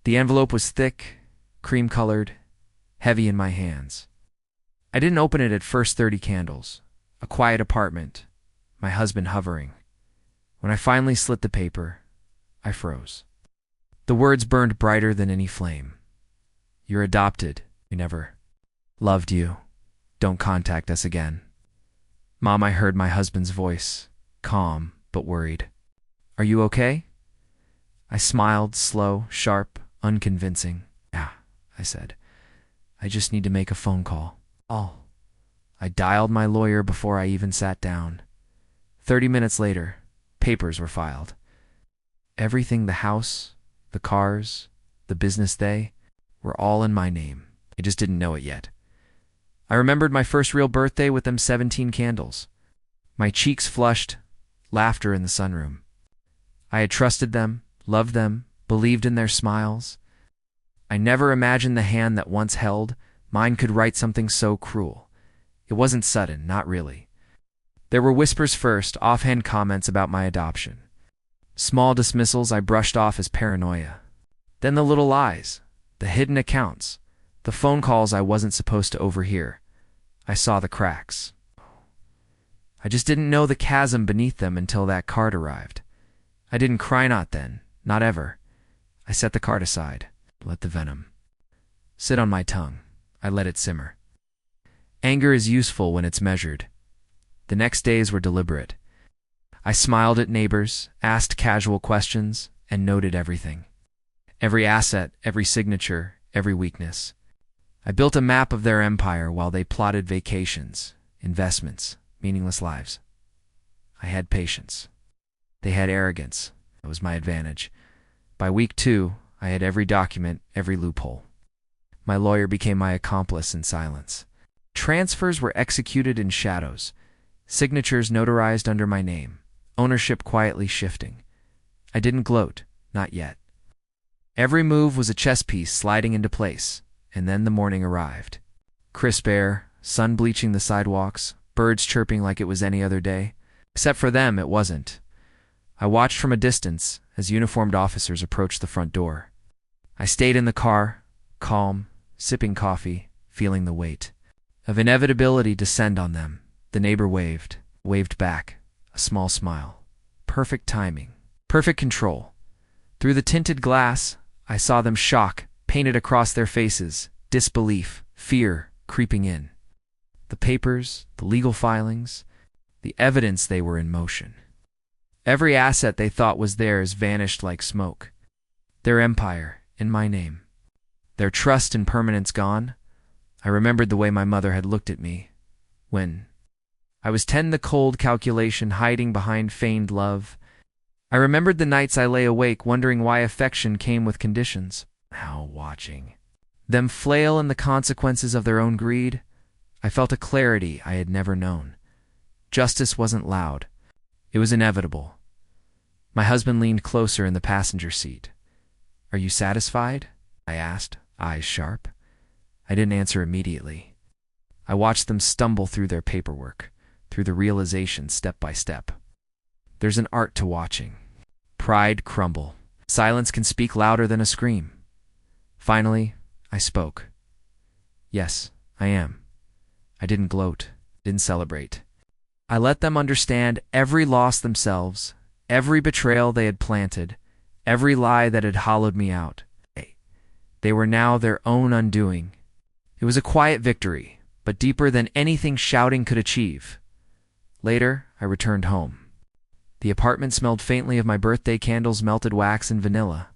The envelope was thick, cream-colored, heavy in my hands. I didn't open it at first. 30 candles. A quiet apartment. My husband hovering. When I finally slit the paper, I froze. The words burned brighter than any flame. You're adopted. We never loved you. Don't contact us again. Mom, I heard my husband's voice, calm but worried. Are you okay? I smiled, slow, sharp, unconvincing. Yeah, I said. I just need to make a phone call. I dialed my lawyer before I even sat down. 30 minutes later, papers were filed. Everything, the house, the cars, the business they, were all in my name. I just didn't know it yet. I remembered my first real birthday with them 17 candles. My cheeks flushed, laughter in the sunroom. I had trusted them, loved them, believed in their smiles. I never imagined the hand that once held mine could write something so cruel. It wasn't sudden, not really. There were whispers first, offhand comments about my adoption. Small dismissals I brushed off as paranoia. Then the little lies, the hidden accounts, the phone calls I wasn't supposed to overhear. I saw the cracks. I just didn't know the chasm beneath them until that card arrived. I didn't cry, not then, not ever. I set the card aside, let the venom sit on my tongue. I let it simmer. Anger is useful when it's measured. The next days were deliberate. I smiled at neighbors, asked casual questions, and noted everything. Every asset, every signature, every weakness. I built a map of their empire while they plotted vacations, investments, meaningless lives. I had patience. They had arrogance. That was my advantage. By week 2, I had every document, every loophole. My lawyer became my accomplice in silence. Transfers were executed in shadows, signatures notarized under my name, ownership quietly shifting. I didn't gloat, not yet. Every move was a chess piece sliding into place, and then the morning arrived. Crisp air, sun bleaching the sidewalks, birds chirping like it was any other day. Except for them, it wasn't. I watched from a distance as uniformed officers approached the front door. I stayed in the car, calm, sipping coffee, feeling the weight of inevitability descend on them. The neighbor waved back, a small smile. Perfect timing, perfect control. Through the tinted glass, I saw them shock painted across their faces, disbelief, fear creeping in. The papers, the legal filings, the evidence, they were in motion. Every asset they thought was theirs vanished like smoke. Their empire, in my name. Their trust and permanence gone. I remembered the way my mother had looked at me when I was 10, the cold calculation hiding behind feigned love. I remembered the nights I lay awake wondering why affection came with conditions. Now watching them flail in the consequences of their own greed, I felt a clarity I had never known. Justice wasn't loud. It was inevitable. My husband leaned closer in the passenger seat. Are you satisfied? I asked, eyes sharp. I didn't answer immediately. I watched them stumble through their paperwork, through the realization step by step. There's an art to watching. Pride crumble. Silence can speak louder than a scream. Finally, I spoke. Yes, I am. I didn't gloat, didn't celebrate. I let them understand every loss themselves, every betrayal they had planted, every lie that had hollowed me out. They were now their own undoing. It was a quiet victory, but deeper than anything shouting could achieve. Later, I returned home. The apartment smelled faintly of my birthday candles, melted wax, and vanilla.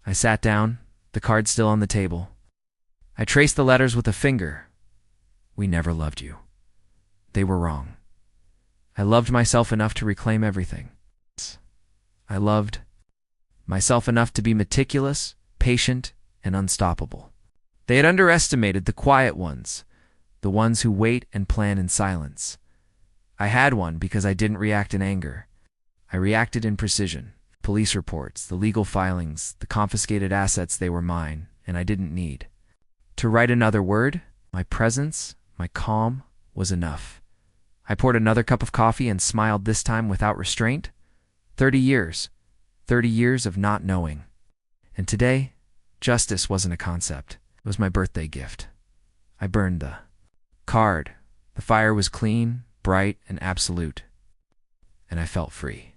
I sat down, the card still on the table. I traced the letters with a finger. We never loved you. They were wrong. I loved myself enough to reclaim everything. I loved myself enough to be meticulous, patient, and unstoppable. They had underestimated the quiet ones, the ones who wait and plan in silence. I had one because I didn't react in anger. I reacted in precision. Police reports, the legal filings, the confiscated assets, they were mine, and I didn't need to write another word. My presence, my calm, was enough. I poured another cup of coffee and smiled, this time without restraint. 30 years of not knowing. And today, Justice wasn't a concept. It was my birthday gift. I burned the card. The fire was clean, bright, and absolute, and I felt free.